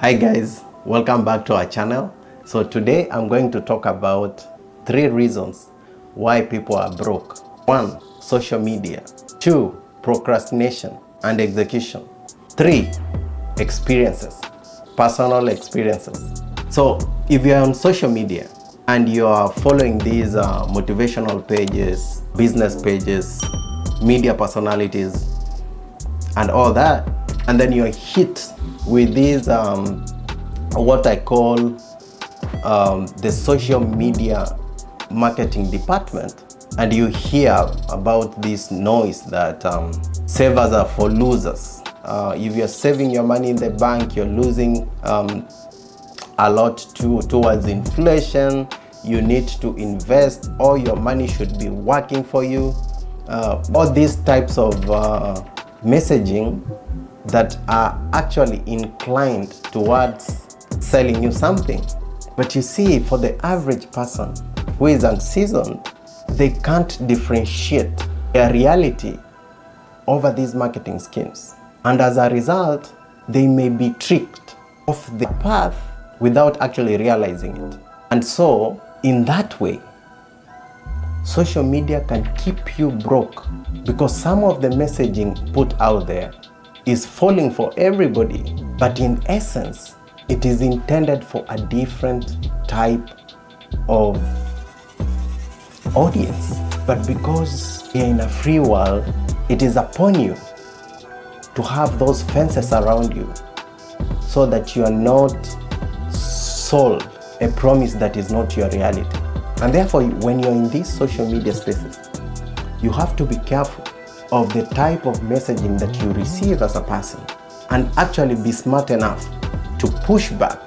Hi guys, welcome back to our channel. So today I'm going to talk about 3 reasons why people are broke. 1. Social media. 2. Procrastination and execution. 3. Experiences, personal experiences. So if you're on social media and you are following these motivational pages, business pages, media personalities and all that, and then you're hit with these what I call the social media marketing department, and you hear about this noise that savers are for losers. If you're saving your money in the bank, you're losing a lot towards inflation. You need to invest, all your money should be working for you. All these types of messaging that are actually inclined towards selling you something. But you see, for the average person who is unseasoned, they can't differentiate their reality over these marketing schemes. And as a result, they may be tricked off the path without actually realizing it. And so, in that way, social media can keep you broke because some of the messaging put out there is falling for everybody, but in essence, it is intended for a different type of audience. But because you're in a free world, it is upon you to have those fences around you so that you are not sold a promise that is not your reality. And therefore, when you're in these social media spaces, you have to be careful of the type of messaging that you receive as a person and actually be smart enough to push back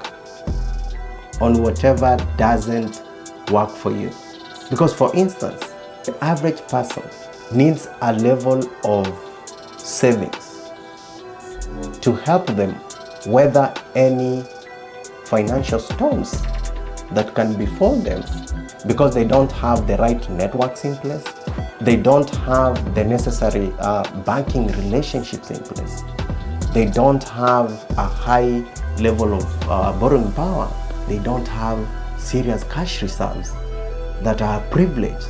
on whatever doesn't work for you. Because for instance, the average person needs a level of savings to help them weather any financial storms that can befall them, because they don't have the right networks in place, they don't have the necessary banking relationships in place, they don't have a high level of borrowing power, they don't have serious cash reserves that are privileged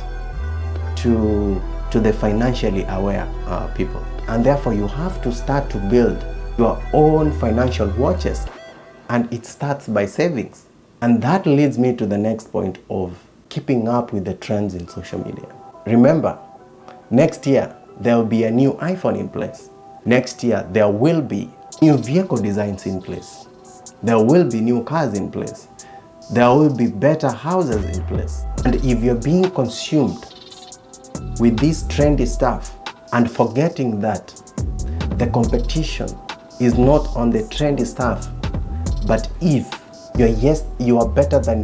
to the financially aware people. And therefore you have to start to build your own financial war chest, and it starts by savings. And that leads me to the next point of keeping up with the trends in social media. Remember, next year there will be a new iPhone in place. Next year there will be new vehicle designs in place. There will be new cars in place. There will be better houses in place. And if you're being consumed with this trendy stuff and forgetting that the competition is not on the trendy stuff, but if you are better than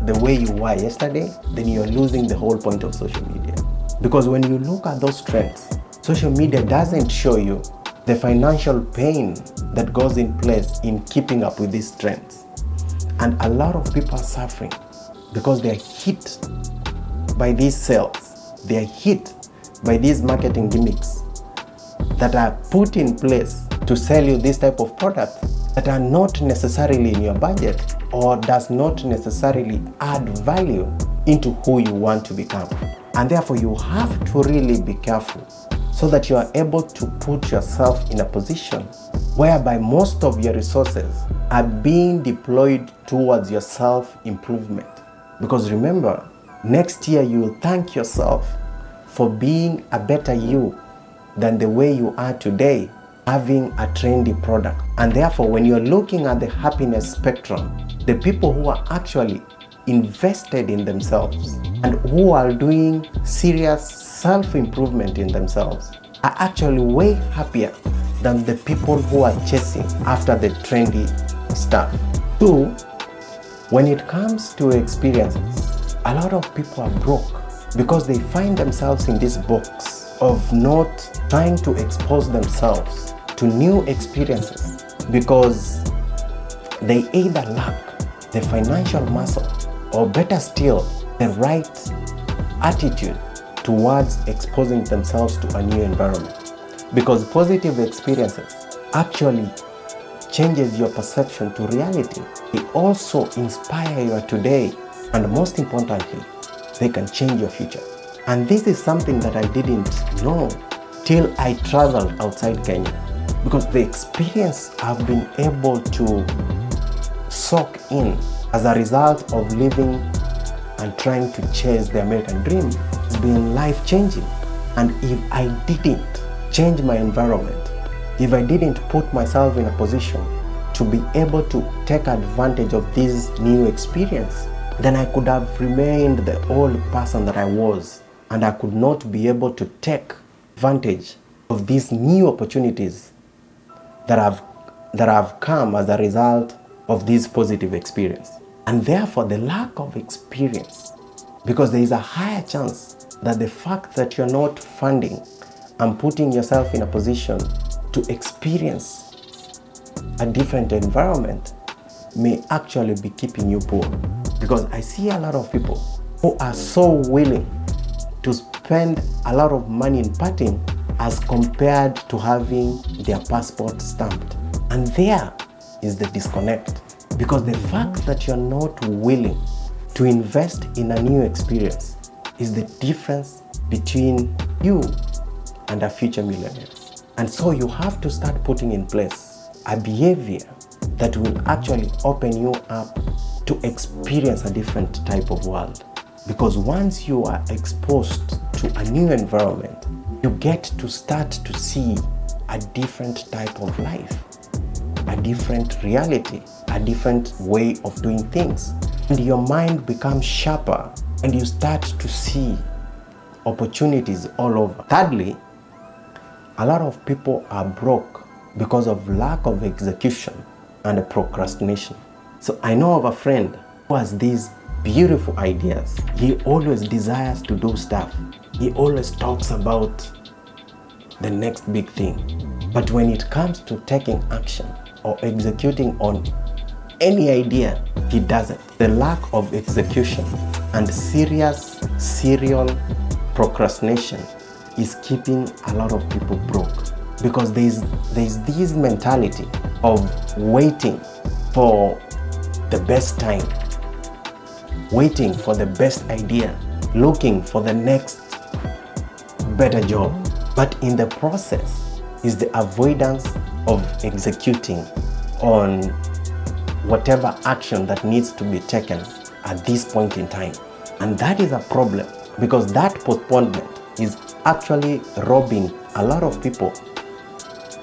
the way you were yesterday, then you're losing the whole point of social media. Because when you look at those trends, social media doesn't show you the financial pain that goes in place in keeping up with these trends. And a lot of people are suffering because they're hit by these sales. They're hit by these marketing gimmicks that are put in place to sell you this type of product that are not necessarily in your budget or does not necessarily add value into who you want to become. And therefore you have to really be careful so that you are able to put yourself in a position whereby most of your resources are being deployed towards your self-improvement. Because remember, next year you will thank yourself for being a better you than the way you are today, having a trendy product. And therefore, when you're looking at the happiness spectrum, the people who are actually invested in themselves and who are doing serious self-improvement in themselves are actually way happier than the people who are chasing after the trendy stuff. 2, when it comes to experiences, a lot of people are broke because they find themselves in this box of not trying to expose themselves to new experiences because they either lack the financial muscle or, better still, the right attitude towards exposing themselves to a new environment. Because positive experiences actually changes your perception to reality. They also inspire your today, and most importantly, they can change your future. And this is something that I didn't know till I traveled outside Kenya, because the experience I've been able to soak in as a result of living and trying to chase the American dream has been life-changing. And if I didn't change my environment, if I didn't put myself in a position to be able to take advantage of this new experience, then I could have remained the old person that I was, and I could not be able to take advantage of these new opportunities that have come as a result of this positive experience. And therefore, the lack of experience, because there is a higher chance that the fact that you're not funding and putting yourself in a position to experience a different environment may actually be keeping you poor. Because I see a lot of people who are so willing to spend a lot of money in partying as compared to having their passport stamped. And there is the disconnect. Because the fact that you're not willing to invest in a new experience is the difference between you and a future millionaire. And so you have to start putting in place a behavior that will actually open you up to experience a different type of world. Because once you are exposed to a new environment, you get to start to see a different type of life, a different reality, a different way of doing things. And your mind becomes sharper and you start to see opportunities all over. Thirdly, a lot of people are broke because of lack of execution and procrastination. So I know of a friend who has these beautiful ideas. He always desires to do stuff. He always talks about the next big thing. But when it comes to taking action or executing on any idea, he doesn't. The lack of execution and serial procrastination is keeping a lot of people broke, because there's this mentality of waiting for the best time, waiting for the best idea, looking for the next better job. But in the process is the avoidance of executing on whatever action that needs to be taken at this point in time. And that is a problem, because that postponement is actually robbing a lot of people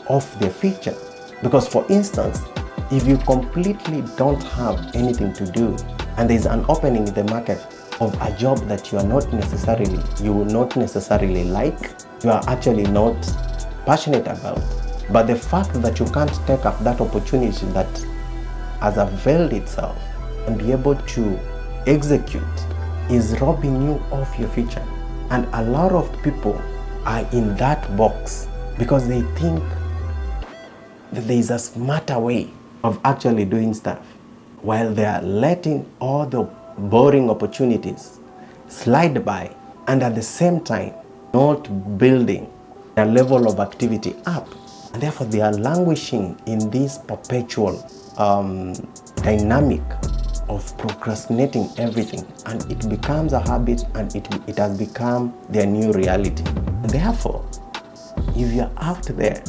of their future. Because for instance, if you completely don't have anything to do and there's an opening in the market of a job that you will not necessarily like, you are actually not passionate about, but the fact that you can't take up that opportunity that has availed itself and be able to execute is robbing you of your future. And a lot of people are in that box because they think that there is a smarter way of actually doing stuff, while they are letting all the boring opportunities slide by, and at the same time not building their level of activity up. And therefore they are languishing in this perpetual dynamic of procrastinating everything, and it becomes a habit, and it has become their new reality. And therefore, if you're out there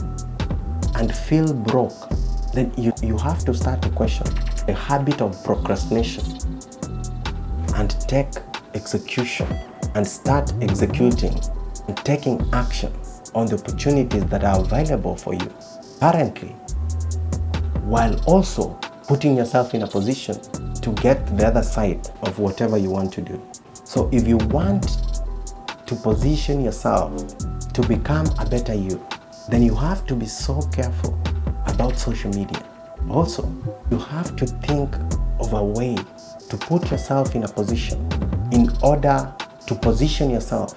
and feel broke, then you have to start to question the habit of procrastination and take execution and start executing and taking action on the opportunities that are available for you currently, while also putting yourself in a position to get the other side of whatever you want to do. So if you want to position yourself to become a better you, then you have to be so careful about social media. Also, you have to think of a way to put yourself in a position in order to position yourself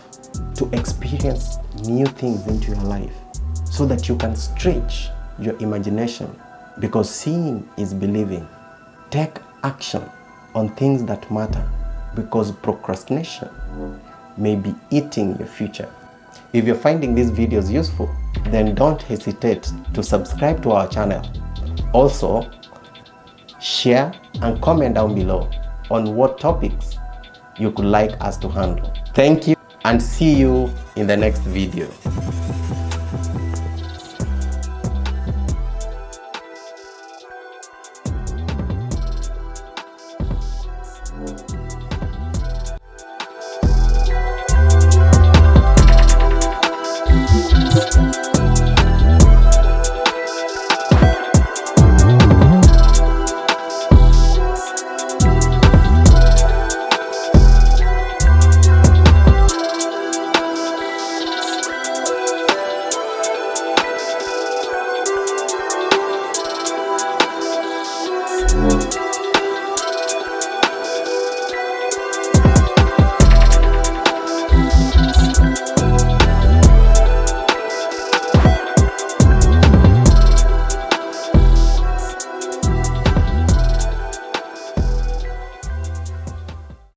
to experience new things into your life, so that you can stretch your imagination, because seeing is believing. Take action on things that matter, because procrastination may be eating your future. If you're finding these videos useful, then don't hesitate to subscribe to our channel Also, share and comment down below on what topics you could like us to handle. Thank you and see you in the next video.